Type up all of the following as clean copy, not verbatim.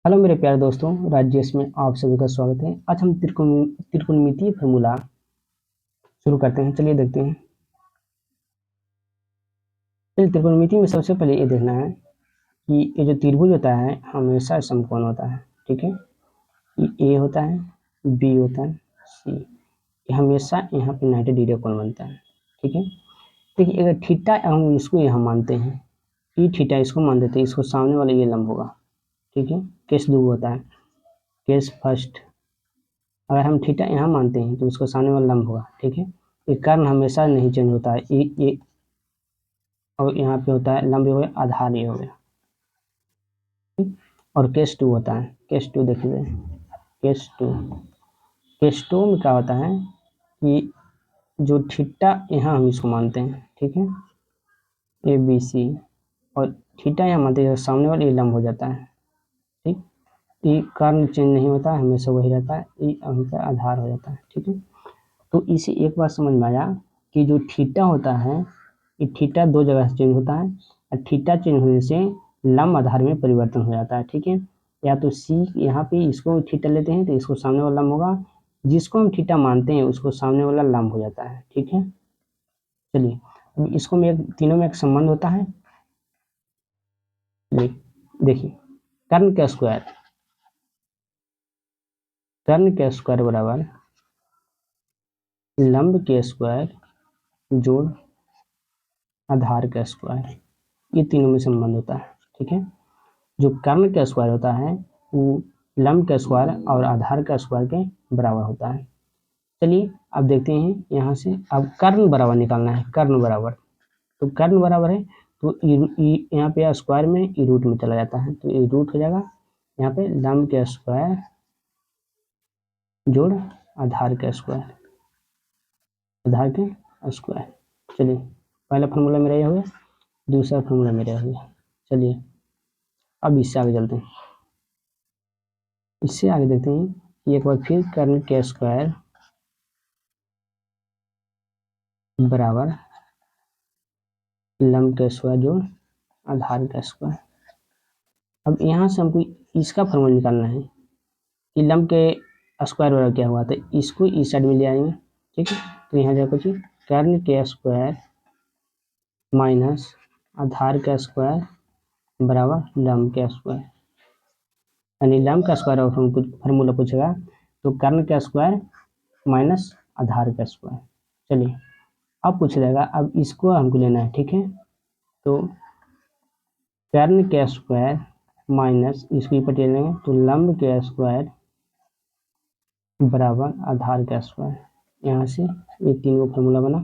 Hello मेरे प्यारे दोस्तों, राज्यस में आप सभी का स्वागत है। आज हम त्रिकोणमितीय फार्मूला शुरू करते हैं। चलिए देखते हैं। त्रिकोणमिति में सबसे पहले ये देखना है कि ये जो त्रिभुज होता है हमेशा समकोण होता है। ठीक है, ये ए होता है, बी होता है, सी। ये हमेशा यहाँ पे 90 डिग्री कोण बनता है। ठीक है, देखिए अगर थीटा हम इसको यहाँ मानते हैं, ई थीटा इसको मान देते हैं, इसको सामने वाला ये लंब होगा। ठीक है, केस दो होता है। केस फर्स्ट, अगर हम थीटा यहाँ मानते हैं तो उसको सामने वाला लंब होगा। ठीक है, ये कर्ण हमेशा नहीं चेंज होता है। ये और यहाँ पे होता है लंब, हो गया आधार, ये हो गया। और केस टू होता है। केस टू देखिए, केस टू में क्या होता है कि जो थीटा यहाँ हम इसको मानते हैं, ठीक है, ए बी सी, और थीटा यहाँ मानते हैं, सामने वाला ये लंब हो जाता है। ठीक, ये कर्ण चेंज नहीं होता, हमेशा वही रहता है, ये हमेशा आधार हो जाता है। ठीक है, तो इसे एक बार समझ में आया कि जो थीटा होता है, ये थीटा दो जगह से चेंज होता है, और थीटा चेंज होने से लंब आधार में परिवर्तन हो जाता है। ठीक है, या तो सी यहाँ पे इसको थीटा लेते हैं तो इसको सामने वाला लंब होगा, जिसको हम थीटा मानते हैं उसको सामने वाला लंब हो जाता है। ठीक है, चलिए अब इसको में तीनों में एक संबंध होता है। देखिए, कर्ण का स्क्वायर, कर्ण का स्क्वायर बराबर लंब के स्क्वायर जोड़ आधार का स्क्वायर, ये तीनों में संबंध होता है। ठीक है, जो कर्ण का स्क्वायर होता है वो लंब का स्क्वायर और आधार का स्क्वायर के बराबर होता है। चलिए अब देखते हैं यहाँ से, अब कर्ण बराबर निकालना है। कर्ण बराबर, तो कर्ण बराबर है तो यहाँ पे स्क्वायर में ई रूट में चला जाता है, तो ये रूट हो जाएगा। यहाँ पे लंब का स्क्वायर जोड़ आधार का स्क्वायर, आधार के स्क्वायर। चलिए पहला फॉर्मूला मेरा यह हो गया, दूसरा फॉर्मूला मेरा हो गया। चलिए अब इससे आगे चलते हैं। इससे आगे देखते हैं कि एक बार फिर कर्ण के स्क्वायर बराबर लंब का स्क्वायर जोड़ आधार का स्क्वायर। अब यहाँ से हमको इसका फॉर्मूला निकालना है कि लंब के स्क्वायर बराबर क्या हुआ, तो इसको इस साइड में ले आएंगे। ठीक है, तो यहाँ जाकर कुछ कर्ण के स्क्वायर माइनस आधार का स्क्वायर बराबर लंब का स्क्वायर, यानी लंब का स्क्वायर और फॉर्मूला पूछेगा तो कर्ण का स्क्वायर माइनस आधार का स्क्वायर। चलिए अब पूछ जाएगा, अब इसको हमको लेना है। ठीक है, तो कर्ण के स्क्वायर माइनस इसको ऊपर ले लेंगे तो लंब के स्क्वायर बराबर आधार का स्क्वायर। यहाँ से ये तीन गो फॉर्मूला बना,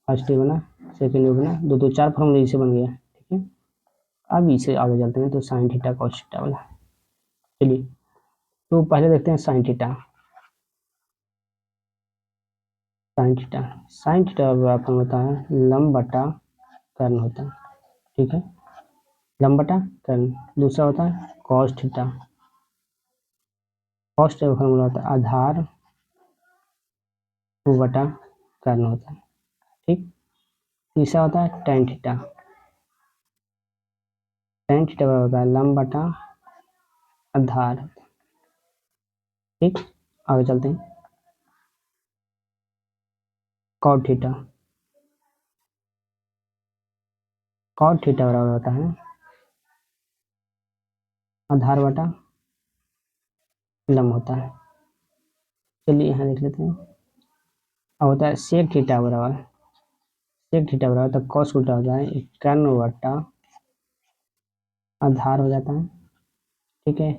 फर्स्ट ये बना, सेकेंड ये बना, दो दो चार फॉर्मूला इसे बन गया। ठीक है, अब इसे आगे चलते हैं तो साइन थीटा कॉस थीटा वाला। चलिए तो पहले देखते हैं sine theta. Sine theta, sine theta का फॉर्मूला होता है लंब बटा कर्ण होता है। ठीक है, लंब बटा कर्ण। दूसरा होता है कॉस थीटा, कॉस थीटा का फॉर्मूला होता है आधार बटा कर्ण होता है। ठीक, तीसरा होता है टेन थीटा, टेन थीटा होता है लंब बटा आधार। ठीक, आगे चलते हैं। कॉट थीटा, कॉट थीटा बराबर होता है आधार बटा लंब होता है। चलिए यहाँ देख लेते हैं। अब होता है सेक थीटा बराबर, सेक थीटा बराबर तो कॉस उल्टा हो जाए कर्ण बटा आधार हो जाता है। ठीक है,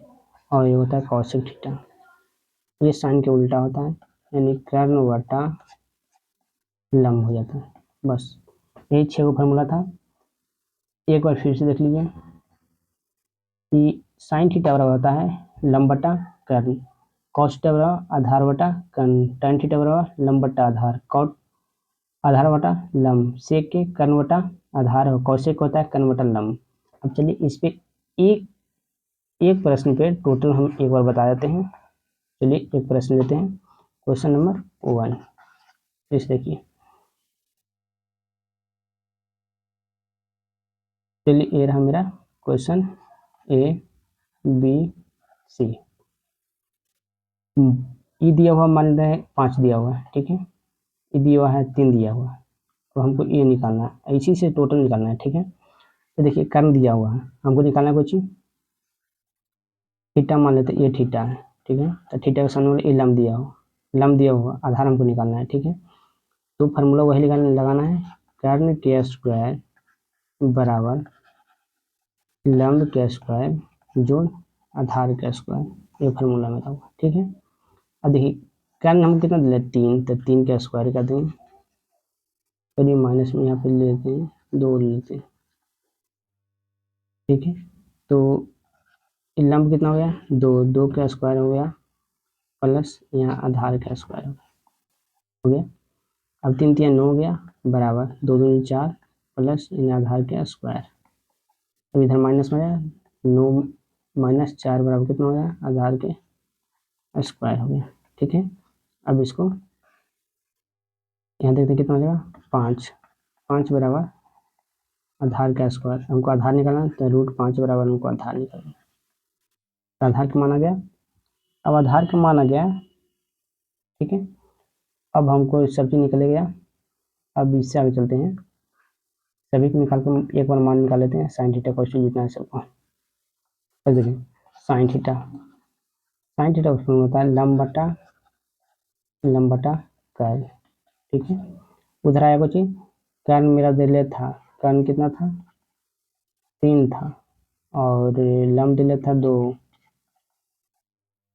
और ये होता है कॉसेक थीटा, ये साइन के उल्टा होता है, यानी कर्ण बटा लंब हो जाता है। बस यही 6 गो फॉर्मूला था। एक बार फिर से देख लीजिए कि साइन थीटा बराबर होता है लंब बटा कर्ण, कॉस थीटा बराबर आधार बटा कर्ण, टेन थीटा बराबर लंब बटा आधार, कॉट आधार बटा लंब, सेक के कर्ण बटा आधार, कौशिक होता है कर्ण बटा लंब। अब चलिए इस पे एक एक प्रश्न पे टोटल हम एक बार बता देते हैं। चलिए एक प्रश्न लेते हैं, क्वेश्चन नंबर 1। इस देखिए, चलिए ये रहा मेरा क्वेश्चन ए बी सी। ई दिया हुआ मान लेते हैं 5 दिया हुआ है, ठीक है, ई दिया हुआ है 3 दिया हुआ है, तो हमको ये निकालना है, इसी से टोटल निकालना है, ठीक है। तो देखिए कर्म दिया हुआ है, हमको निकालना है कोई चीज़, थीटा मान लेते हैं, ये थीटा है, ठीक है, तो थीटा का सामने वाला ये लम दिया हुआ आधार हमको निकालना है, ठीक है। तो फार्मूला वही लगाना है, कर्म के स्क्वायर बराबर लंब के स्क्वायर जोड़ आधार के स्क्वायर, ये फार्मूला मेरा हुआ, ठीक है। अब देखिए कर्म हम कितना दे 3, तो 3 का स्क्वायर कर देंगे, चलिए माइनस में यहाँ पे ले लेते हैं, 2 ले लेते हैं, ठीक है। तो लंब कितना हो गया 2, 2 का स्क्वायर हो गया प्लस यहाँ आधार का स्क्वायर हो गया। अब 3 3 9 हो गया बराबर 2 2 4 प्लस यहाँ आधार का स्क्वायर। अब इधर माइनस में आया 9 माइनस 4 बराबर कितना हो गया आधार के स्क्वायर हो गया, ठीक है। अब इसको यहाँ देखते हैं कितना हो जाएगा 5, 5 बराबर आधार का स्क्वायर, हमको आधार निकालना है, तो √5 बराबर हमको आधार निकालना है, तो आधार का मान आ गया। अब आधार का मान आ गया, ठीक है। अब हमको सब चीज निकल गया, अब इससे आगे चलते हैं, सभी को निकाल कर एक बार मान निकाल लेते हैं, साइन थीटा कॉस जितना है सबको। अब देखिए साइन थीटा उसमें होता है लंब बटा कर्ल, ठीक है। उधर आया कुछ कर्ल मेरा दिले था, कर्ल कितना था 3 था, और लंब दिले था 2,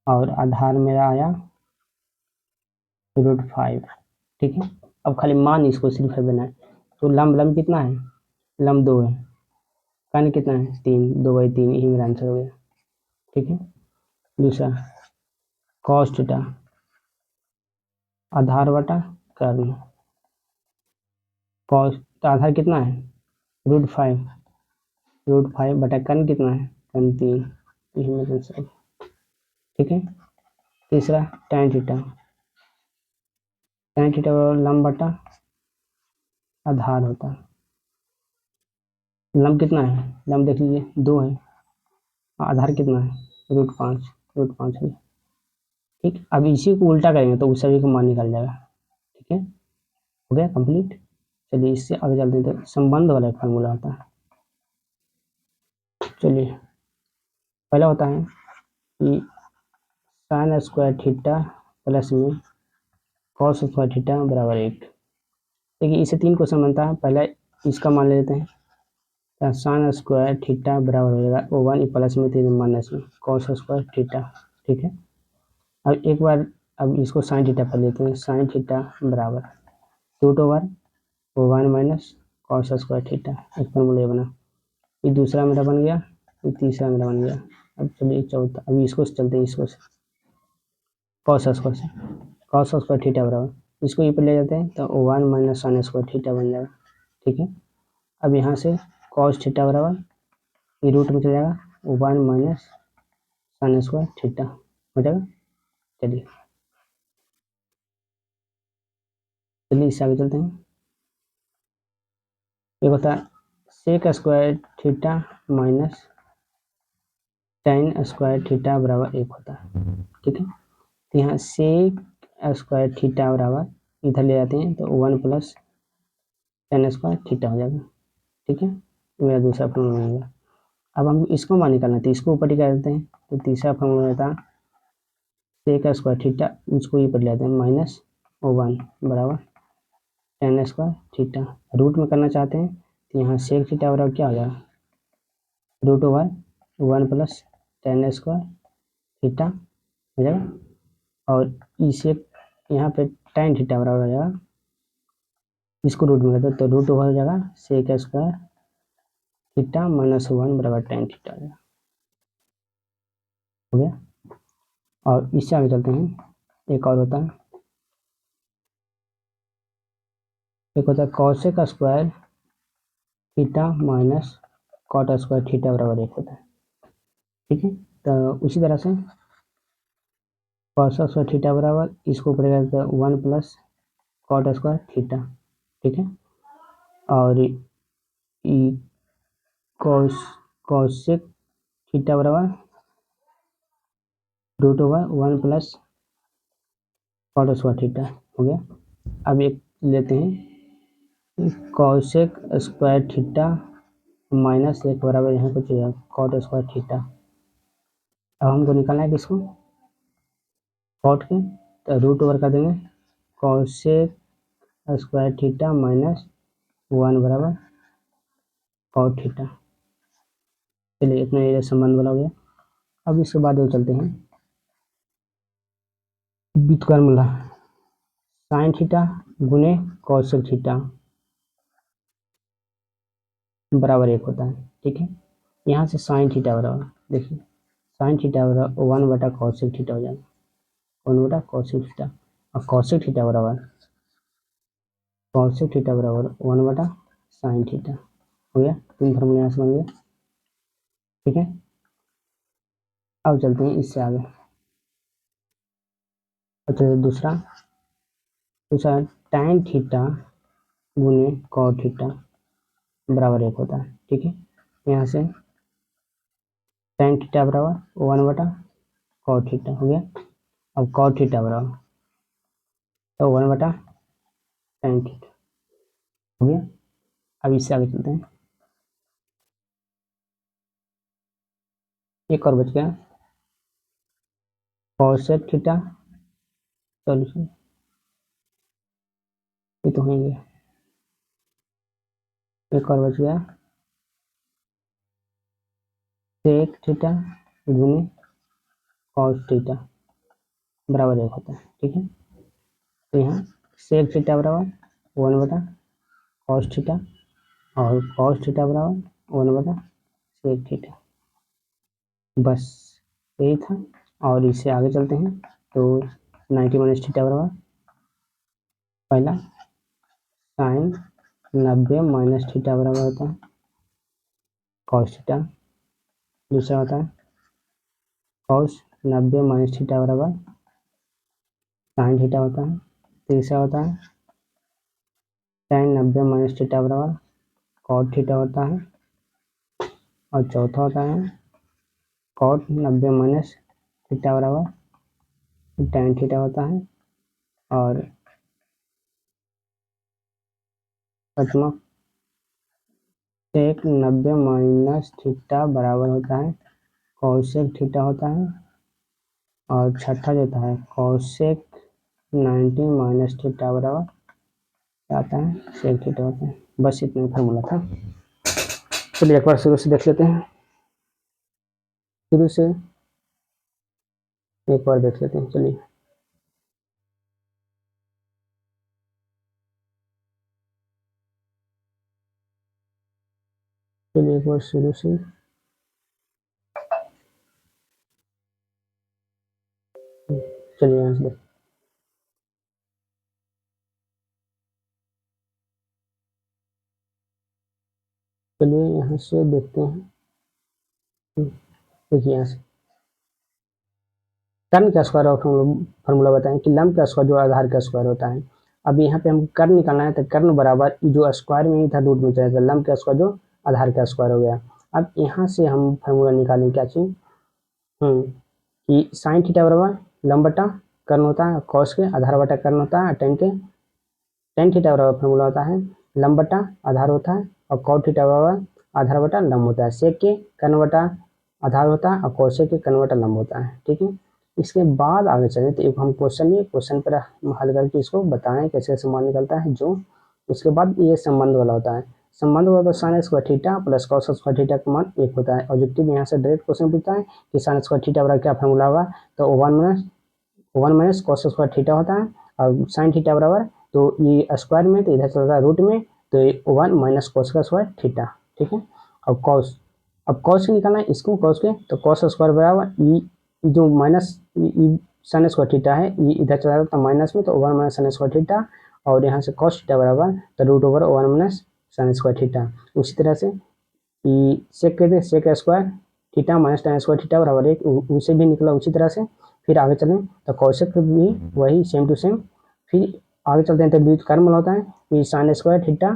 और आधार मेरा आया √5, ठीक है। अब खाली मान इसको सिर्फ है बनाए, तो लंब कितना है, लंब 2 है, कर्ल कितना है 3, 2/3, यही मेरा आंसर हो गया, ठीक है। दूसरा कॉस थीटा आधार बटा कर्ल, कॉस तो आधार कितना है √5 बटा कर्ल कितना है कर्ल 3, यही मेरा आंसर है, ठीक है। तीसरा tan थीटा लंब बटा आधार होता है, लंब कितना है, लंब देख लीजिए 2 है, आधार कितना है √5 है, ठीक। अब इसी को उल्टा करेंगे तो उस सभी को मान निकल जाएगा, ठीक है। हो गया कंप्लीट। चलिए इससे आगे चलते हैं, तो संबंध वाला फार्मूला होता है। चलिए पहला होता है कि साइन स्क्वायर थीटा प्लस में कॉस स्क्वायर थीटा बराबर 1। देखिए इसे 3 क्वेश्चन बनता है, पहले इसका मान लेते हैं, तो साइन स्क्वायर थीटा बराबर हो जाएगा 1 प्लस में 3 माइनस में कॉस स्क्वायर थीटा, ठीक है। अब एक बार अब इसको साइन थीटा पर लेते हैं, साइन थीटा बराबर √1 माइनस कॉस स्क्वायर थीटा, एक फॉर्मूला बना, ये दूसरा मेरा बन गया, ये तीसरा मेरा बन गया। अब चलिए चौथा, अभी इसको से चलते हैं, इसको से कॉस स्क्वायर थीटा बराबर, इसको ये पर ले जाते हैं तो 1 माइनस साइन स्क्वायर थीटा बन जाएगा, ठीक है। अब यहाँ से कॉस थीटा बराबर ये रूट में चल जाएगा 1 माइनस साइन स्क्वायर थीटा हो जाएगा। चलिए इससे आगे चलते हैं, एक होता है sec square theta minus tan square theta बराबर 1 होता है, ठीक है। तो यहाँ सेक स्क्वायर थीटा बराबर इधर ले जाते हैं तो 1 प्लस टेन स्क्वायर थीटा हो जाएगा, ठीक है। मेरा दूसरा फॉर्मूला बन गया। अब हम इसको मान निकालना है तो इसको ऊपर ही कर देते हैं, तो तीसरा फॉर्मूला रहता है सेक स्क्वायर थीटा, उसको ऊपर ले जाते हैं -1 बराबर टेन स्क्वायर थीटा, रूट में करना चाहते हैं तो यहाँ सेक थीटा बराबर क्या हो जाएगा √1 प्लस टेन स्क्वायर थीटा हो जाएगा, और इसे यहाँ पे tan थीटा बराबर हो जाएगा, इसको रूट में करते तो √1 हो जाएगा सेक स्क्वायर थीटा -1 बराबर tan थीटा हो जाएगा, हो गया। और इससे आगे चलते हैं, एक और होता है, एक होता है cosec square theta minus cot square theta बराबर 1 होता है, ठीक है। तो उसी तरह से कॉस स्क्वायर थीटा बराबर इसको ऊपर करते हैं 1 प्लस कॉट स्क्वायर थीटा, ठीक है। और ई कॉसेक थीटा बराबर root over 1 plus cot square theta हो गया। अब एक लेते हैं कॉसेक स्क्वायर थीटा माइनस 1 बराबर यहाँ कुछ कॉट स्क्वायर थीटा। अब हमको निकालना है किसको, कॉट के, तो रूट ओवर कर देंगे कॉसेक स्क्वायर थीटा माइनस 1 बराबर कॉट थीटा। चलिए इतना ये संबंध बना हो गया। अब इसके बाद वो चलते हैं व्युत्क्रम साइन थीटा गुने कॉसेक थीटा बराबर 1 होता है। ठीक है, यहाँ से साइन थीटा बराबर, देखिए साइन थीटा बराबर 1 बटा कॉसेक थीटा हो जाएगा, 1 बटा कॉसेक थीटा, और कॉसेक थीटा बराबर 1 बटा साइन थीटा हो गया। 3 फॉर्मूले यहाँ से बन गए। ठीक है, अब चलते हैं इससे आगे। अच्छा दूसरा tan थीटा गुने कॉट थीटा बराबर 1 होता है। ठीक है, यहाँ से tan थीटा बराबर 1 बटा कॉट थीटा हो गया। अब कॉट थीटा बराबर तो 1 बटा tan थीटा हो गया। अब इससे आगे चलते हैं, एक और बच गया कॉसेक थीटा, सॉल्यूशन ये तो होंगे। एक और बच गया सेक थीटा गुने कॉस थीटा बराबर 1 होता है। ठीक है, तो यहाँ सेक थीटा बराबर 1 बटा कॉस थीटा और कॉस थीटा बराबर 1 बटा सेक थीटा, बस यही था। और इससे आगे चलते हैं तो 90 माइनस थीटा बराबर पहला साइन 90 माइनस थीटा बराबर होता है कॉस थीटा, दूसरा होता है कॉस 90 माइनस थीटा बराबर साइन थीटा होता है, तीसरा होता है tan 90 माइनस थीटा बराबर कॉट थीटा होता है, और चौथा होता है कॉट 90 माइनस थीटा बराबर tan थीटा होता है, और पांचवा सेक 90 माइनस थीटा बराबर होता है कॉसेक थीटा होता है, और छठा जो है कॉसेक 90 माइनस थीटा बराबर आता है सेक थीटा होता है। बस इतना फॉर्मूला था। चलिए एक बार शुरू से देख लेते हैं, शुरू से एक बार देख लेते हैं। चलिए चलिए एक बार शुरू से, चलिए यहाँ से चलिए यहाँ से देखते हैं। देखिए यहाँ से कर्ण का स्क्वायर ऑफ फॉर्मूला बताएं कि लंब का स्क्वायर जो आधार का स्क्वायर होता है। अब यहाँ पे हम कर्ण निकालना है, तो कर्ण बराबर जो स्क्वायर में ही था रूट में चलेगा, लंब का स्क्वायर जो आधार का स्क्वायर हो गया। अब यहाँ से हम फॉर्मूला निकालें क्या चीज, कि साइन थीटा बराबर लंब बटा कर्ण होता है, कॉस के आधार बटा कर्ण होता है, टेन थीटा बराबर फॉर्मूला होता है लंब बटा आधार होता है, और कॉट थीटा बराबर आधार बटा लंब होता है, सेक के कर्ण बटा आधार होता है, और कोसेक के कर्ण बटा लंब होता है। ठीक है, इसके बाद आगे चले तो एक हम क्वेश्चन पर हल करके इसको बताएं कैसे संबंध निकलता है जो। उसके बाद ये संबंध वाला होता है, संबंध वाला तो sign square theta plus cos square theta का मान 1 होता है। ऑब्जेक्टिव यहाँ से डायरेक्ट क्वेश्चन पूछता है कि साइन स्क्वायर थीटा बराबर क्या फॉर्मूला होगा, तो 1 माइनस कॉस स्क्वायर थीटा होता है, और साइन थीटा बराबर तो ये स्क्वायर में तो इधर चलता है रूट में, तो 1 माइनस कॉस का स्क्वायर थीटा। ठीक है, अब कॉस, अब कॉस से निकालना है इसको, कॉस के तो कॉस स्क्वायर बराबर ई जो माइनस साइन स्क्वायर थीटा है ये इधर चला जाता है माइनस में, तो 1 माइनस साइन स्क्वायर थीटा, और यहाँ से कॉस थीटा बराबर तो root over 1 minus sine square theta. उसी तरह से सेक कहते हैं sec square theta minus tan square theta बराबर 1, उसे भी निकला उसी तरह से। फिर आगे चलें तो कॉसेक भी वही सेम टू सेम। फिर आगे चलते हैं तो व्युत्क्रम होता है कि साइन स्क्वायर थीटा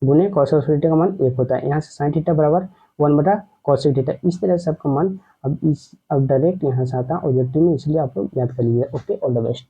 गुने कॉस स्क्वायर थीटा का मान 1 होता है। यहाँ से साइन थीटा बराबर 1 बटा कॉसेक थीटा। इस तरह से आपका मान अब डायरेक्ट यहाँ से आता है ऑब्जेक्टिव में, इसलिए आप लोग याद कर लीजिए। Okay, all the best.